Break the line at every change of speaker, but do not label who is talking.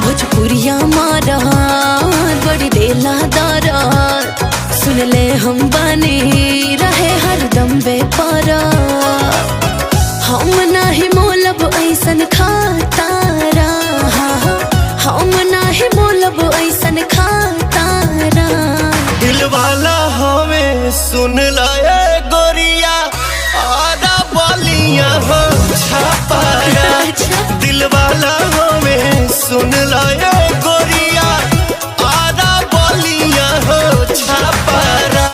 भोजपुरिया मारा बड़ी देला दारा, सुन ले हम बने रहे हरदम बेपारा। हम नाही मोलब ऐसन खातारा, हम नाही मोलब ऐसन खातारा।
दिल वाला हमें सुन ला